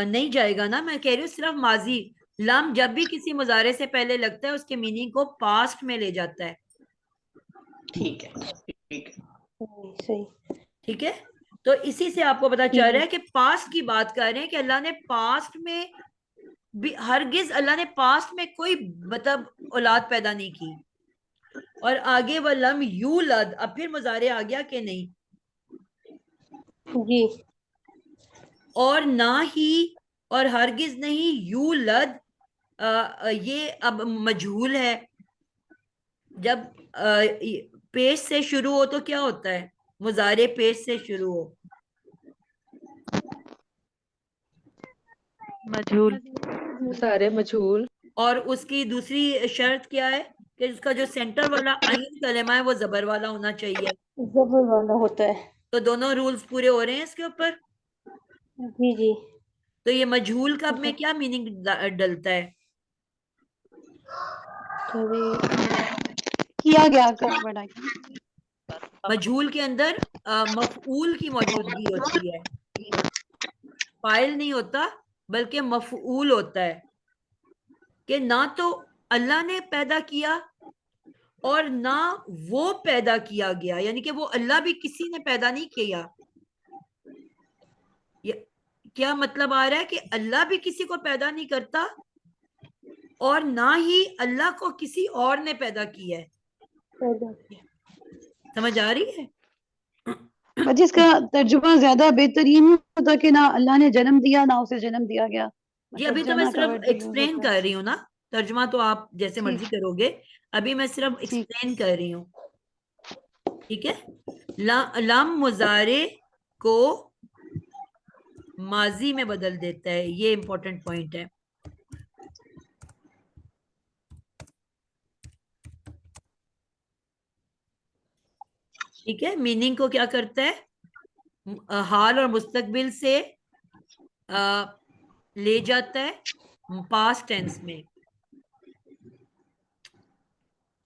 نہیں جائے گا نا، میں کہہ رہی ہوں صرف ماضی. لم جب بھی کسی مضارع سے پہلے لگتا ہے اس کے میننگ کو پاسٹ میں لے جاتا ہے. ٹھیک ہے صحیح. ٹھیک ہے، تو اسی سے آپ کو پتا چل رہا ہے کہ پاسٹ کی بات کر رہے ہیں کہ اللہ نے پاسٹ میں بھی ہرگز اللہ نے پاسٹ میں کوئی مطلب اولاد پیدا نہیں کی. اور آگے وَلَمْ یولد، اب پھر مضارع آ گیا کہ نہیں. جی. اور نہ ہی اور ہرگز نہیں یولد، یہ اب مجہول ہے. جب پیش سے شروع ہو تو کیا ہوتا ہے؟ مضارع پیش سے شروع ہو مجہول. سارے مجہول. اور اس کی دوسری شرط کیا ہے کہ اس کا جو سینٹر والا عین کلمہ ہے وہ زبر والا ہونا چاہیے. زبر والا ہوتا ہے. تو دونوں رولز پورے ہو رہے ہیں اس کے اوپر. جی جی. تو یہ مجہول کا میں کیا میننگ ڈلتا ہے؟ کیا گیا کا بڑا مجہول کے اندر مفعول کی موجودگی ہوتی ہے، فاعل نہیں ہوتا بلکہ مفعول ہوتا ہے. کہ نہ تو اللہ نے پیدا کیا اور نہ وہ پیدا کیا گیا، یعنی کہ وہ اللہ بھی کسی نے پیدا نہیں کیا. کیا مطلب آ رہا ہے کہ اللہ بھی کسی کو پیدا نہیں کرتا اور نہ ہی اللہ کو کسی اور نے پیدا کیا ہے. سمجھ آ رہی ہے؟ جس کا ترجمہ زیادہ بہترین ہوتا کہ نہ اللہ نے جنم دیا نہ اسے جنم دیا گیا. جی ابھی تو میں صرف ایکسپلین کر رہی ہوں نا، ترجمہ تو آپ جیسے مرضی کرو گے، ابھی میں صرف ایکسپلین کر رہی ہوں. ٹھیک ہے، لام مضارع کو ماضی میں بدل دیتا ہے، یہ امپورٹنٹ پوائنٹ ہے. ٹھیک ہے، میننگ کو کیا کرتا ہے؟ حال اور مستقبل سے لے جاتا ہے پاسٹ ٹینس میں.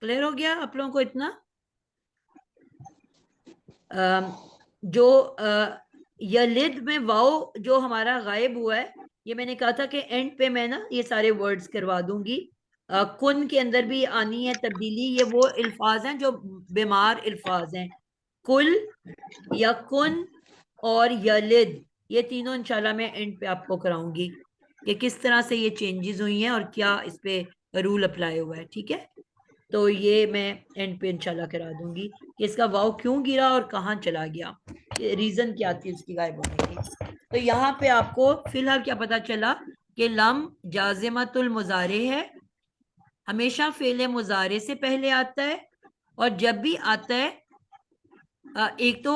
کلیئر ہو گیا آپ لوگوں کو اتنا؟ جو یلد میں واؤ جو ہمارا غائب ہوا ہے، یہ میں نے کہا تھا کہ اینڈ پہ میں نا یہ سارے ورڈز کروا دوں گی. کن کے اندر بھی آنی ہے تبدیلی. یہ وہ الفاظ ہیں جو بیمار الفاظ ہیں. کل، یکن اور یلد، یہ تینوں انشاءاللہ میں اینڈ پہ آپ کو کراؤں گی کہ کس طرح سے یہ چینجز ہوئی ہیں اور کیا اس پہ رول اپلائی ہوا ہے. ٹھیک ہے، تو یہ میں اینڈ پہ انشاءاللہ کرا دوں گی کہ اس کا واؤ کیوں گرا اور کہاں چلا گیا، ریزن کیا تھی اس کی غائب ہونے کی. تو یہاں پہ آپ کو فی الحال کیا پتا چلا کہ لم جازمۃ المضارع ہے، ہمیشہ فعل مضارع سے پہلے آتا ہے. اور جب بھی آتا ہے ایک تو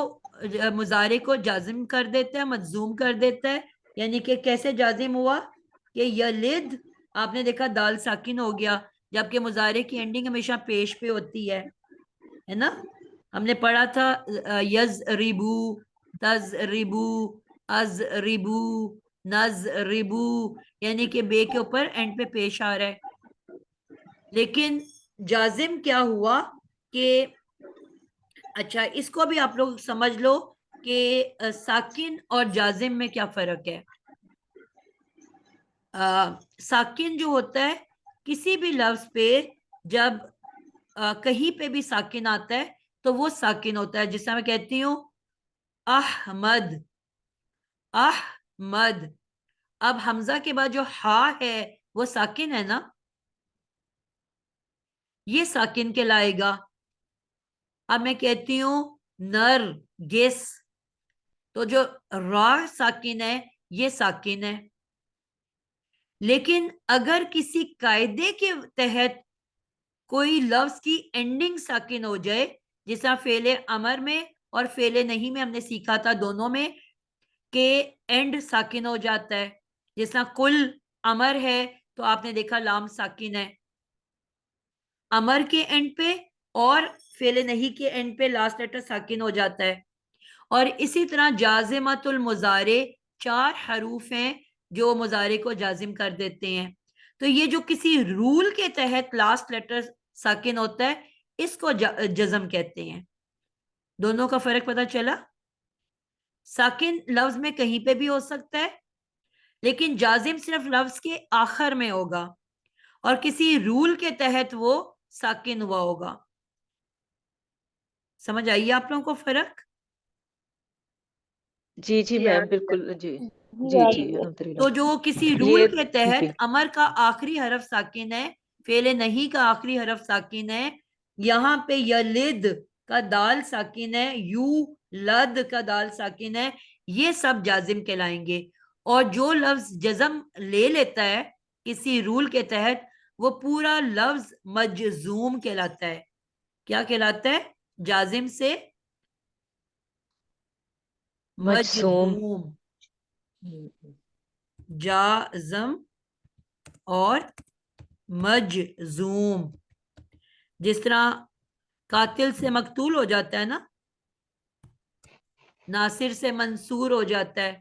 مضارع کو جازم کر دیتا ہے، مجزوم کر دیتا ہے. یعنی کہ کیسے جازم ہوا کہ یلد آپ نے دیکھا دال ساکن ہو گیا، جبکہ مضارع کی اینڈنگ ہمیشہ پیش پہ ہوتی ہے نا. ہم نے پڑھا تھا یضربو، تضربو، اضربو، نضربو، یعنی کہ بے کے اوپر اینڈ پہ پیش آ رہا ہے. لیکن جازم کیا ہوا کہ اچھا اس کو بھی آپ لوگ سمجھ لو کہ ساکن اور جازم میں کیا فرق ہے. ساکن جو ہوتا ہے کسی بھی لفظ پہ جب کہیں پہ بھی ساکن آتا ہے تو وہ ساکن ہوتا ہے. جس طرح میں کہتی ہوں احمد، احمد، اب حمزہ کے بعد جو ہا ہے وہ ساکن ہے نا، یہ ساکن کہلائے گا. اب میں کہتی ہوں نرگس، تو جو را ساکن ہے یہ ساکن ہے. لیکن اگر کسی قاعدے کے تحت کوئی لفظ کی اینڈنگ ساکن ہو جائے، جس طرح فعل امر میں اور فعل نہیں میں ہم نے سیکھا تھا دونوں میں کہ اینڈ ساکن ہو جاتا ہے. جس طرح کل امر ہے تو آپ نے دیکھا لام ساکن ہے امر کے اینڈ پہ، اور فعل نہیں کے اینڈ پہ لاسٹ لیٹر ساکن ہو جاتا ہے. اور اسی طرح جازمۃ المضارع 4 حروف ہیں جو مضارع کو جازم کر دیتے ہیں. تو یہ جو کسی رول کے تحت لاسٹ لیٹر ساکن ہوتا ہے اس کو جزم کہتے ہیں. دونوں کا فرق پتہ چلا؟ ساکن لفظ میں کہیں پہ بھی ہو سکتا ہے، لیکن جازم صرف لفظ کے آخر میں ہوگا اور کسی رول کے تحت وہ ساکن ہوا ہوگا. سمجھ آئیے آپ لوگوں کو فرق؟ جی جی میم بالکل جی جی جی الحمدللہ. تو جو کسی رول کے تحت امر کا آخری حرف ساکن ہے، فعل نہیں کا آخری حرف ساکن ہے، یہاں پہ یلد کا دال ساکن ہے، یو لد کا دال ساکن ہے، یہ سب جازم کہلائیں گے. اور جو لفظ جزم لے لیتا ہے کسی رول کے تحت وہ پورا لفظ مجزوم کہلاتا ہے. کیا کہلاتا ہے؟ جازم سے مجزوم، جازم اور مجزوم. جس طرح قاتل سے مقتول ہو جاتا ہے نا، ناصر سے منصور ہو جاتا ہے،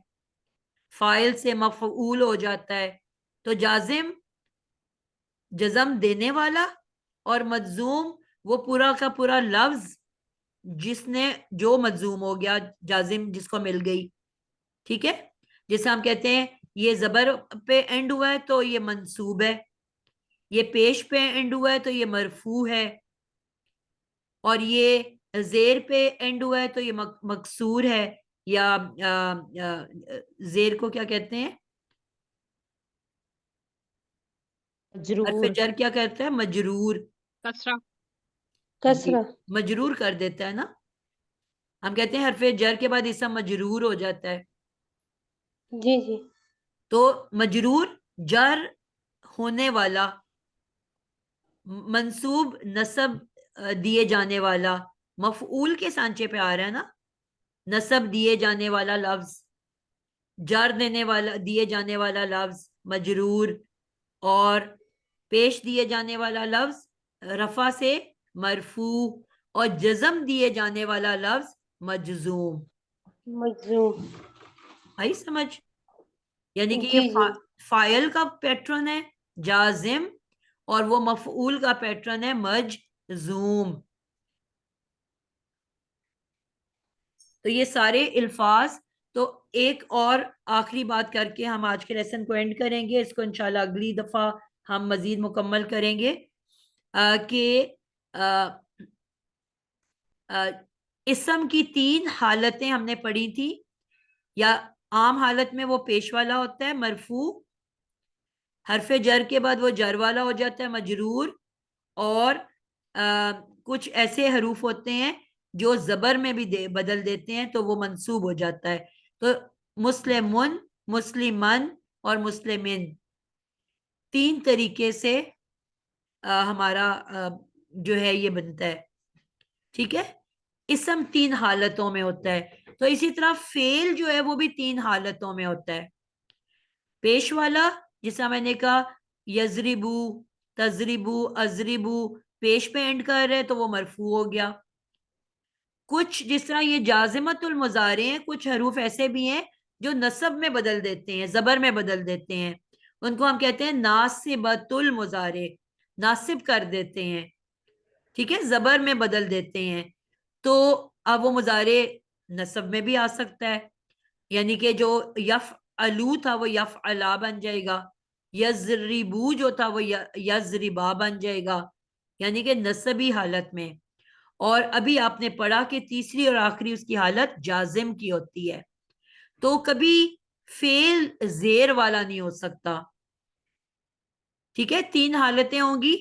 فاعل سے مفعول ہو جاتا ہے. تو جازم جزم دینے والا اور مجزوم وہ پورا کا پورا لفظ جس نے جو مجزوم ہو گیا، جازم جس کو مل گئی. ٹھیک ہے، جیسے ہم کہتے ہیں یہ زبر پہ اینڈ ہوا ہے تو یہ منصوب ہے، یہ پیش پہ اینڈ ہوا ہے تو یہ مرفوع ہے، اور یہ زیر پہ اینڈ ہوا ہے تو یہ مکسور ہے، یا زیر کو کیا کہتے ہیں؟ حرف جر کیا کہتا ہے؟ مجرور. کسرہ. کسرہ. مجرور کر دیتا ہے نا، ہم کہتے ہیں حرف جر کے بعد اسم مجرور ہو جاتا ہے. جی جی. تو مجرور جر ہونے والا، منصوب نصب دیے جانے والا، مفعول کے سانچے پہ آ رہا ہے نا، نصب دیے جانے والا لفظ، جر دینے والا دیے جانے والا لفظ مجرور، اور پیش دیے جانے والا لفظ رفع سے مرفوع، اور جزم دیے جانے والا لفظ مجزوم. مجزوم. آئی سمجھ؟ یعنی کہ جی یہ جی. فاعل کا پیٹرن ہے جازم اور وہ مفعول کا پیٹرن ہے مجزوم. تو یہ سارے الفاظ. تو ایک اور آخری بات کر کے ہم آج کے لیسن کو اینڈ کریں گے، اس کو انشاءاللہ اگلی دفعہ ہم مزید مکمل کریں گے کہ اسم کی 3 حالتیں ہم نے پڑھی تھی. یا عام حالت میں وہ پیش والا ہوتا ہے مرفوع، حرف جر کے بعد وہ جر والا ہو جاتا ہے مجرور، اور کچھ ایسے حروف ہوتے ہیں جو زبر میں بھی بدل دیتے ہیں تو وہ منصوب ہو جاتا ہے. تو مسلمن، مسلمن اور مسلمن 3 طریقے سے ہمارا جو ہے یہ بنتا ہے. ٹھیک ہے، اسم 3 حالتوں میں ہوتا ہے. تو اسی طرح فعل جو ہے وہ بھی 3 حالتوں میں ہوتا ہے. پیش والا جیسا میں نے کہا یضربو، تضربو، اضربو، پیش پہ اینڈ کر رہے تو وہ مرفوع ہو گیا. کچھ جس طرح یہ جازمت المضارع ہیں، کچھ حروف ایسے بھی ہیں جو نصب میں بدل دیتے ہیں، زبر میں بدل دیتے ہیں، ان کو ہم کہتے ہیں ناصبت المضارع، ناصب کر دیتے ہیں. ٹھیک ہے، زبر میں بدل دیتے ہیں تو اب وہ مضارع نصب میں بھی آ سکتا ہے، یعنی کہ جو یفعلو تھا وہ یفعلا بن جائے گا، یضربو جو تھا وہ یضربا بن جائے گا، یعنی کہ نصبی حالت میں. اور ابھی آپ نے پڑھا کہ تیسری اور آخری اس کی حالت جازم کی ہوتی ہے، تو کبھی فعل زیر والا نہیں ہو سکتا. ٹھیک ہے، 3 حالتیں ہوں گی.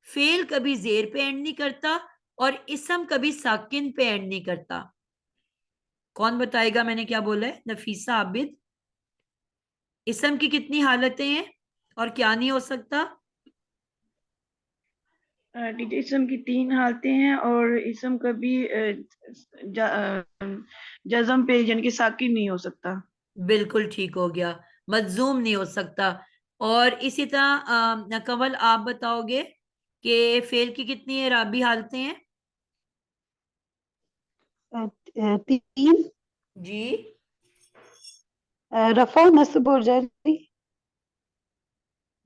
فعل کبھی زیر پہ اینڈ نہیں کرتا اور اسم کبھی ساکن پہ اینڈ نہیں کرتا. کون بتائے گا میں نے کیا بولا ہے؟ نفیسہ، عابد. اسم کی کتنی حالتیں ہیں اور کیا نہیں ہو سکتا؟ ٹیچر اسم کی 3 حالتیں ہیں اور اسم کبھی جزم پہ یعنی کہ ساکن نہیں ہو سکتا. بالکل ٹھیک ہو گیا، مجزوم نہیں ہو سکتا. اور اسی طرح کنول آپ بتاؤ گے کہ فعل کی کتنی اعرابی حالتیں ہیں؟ 3. جی رفع، نصب اور جر.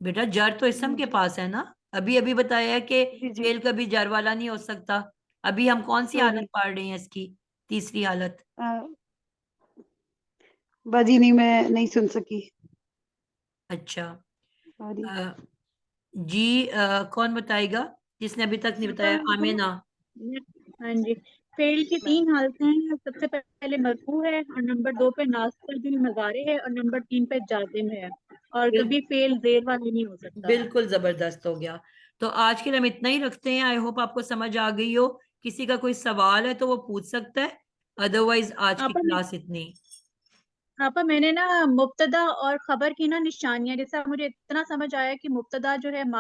بیٹا جر تو اسم کے پاس ہے نا، ابھی ابھی بتایا ہے کہ فعل کبھی جر والا نہیں ہو سکتا. ابھی ہم کون سی حالت پڑھ رہے ہیں اس کی؟ تیسری حالت. باجی نہیں، میں نہیں سن سکی. اچھا جی کون بتائے گا جس نے ابھی تک نہیں بتایا؟ آمینہ. ہاں جی، فعل کی 3 حالتیں ہیں. سب سے پہلے مرفوع ہے، اور نمبر 2 پہ ناصب بالمضارع ہے، اور نمبر 3 پہ جازم ہے. اور کبھی فعل زیر والا نہیں ہو سکتا. بالکل زبردست ہو گیا. تو آج کے لیے ہم اتنا ہی رکھتے ہیں. آئی ہوپ آپ کو سمجھ آ گئی ہو. کسی کا کوئی سوال ہے تو وہ پوچھ سکتا ہے، ادروائز آج کی کلاس اتنی. آپا میں نے نا مبتدا اور خبر کی نا نشانیاں، جیسا مجھے اتنا سمجھ آیا کہ مبتدا جو ہے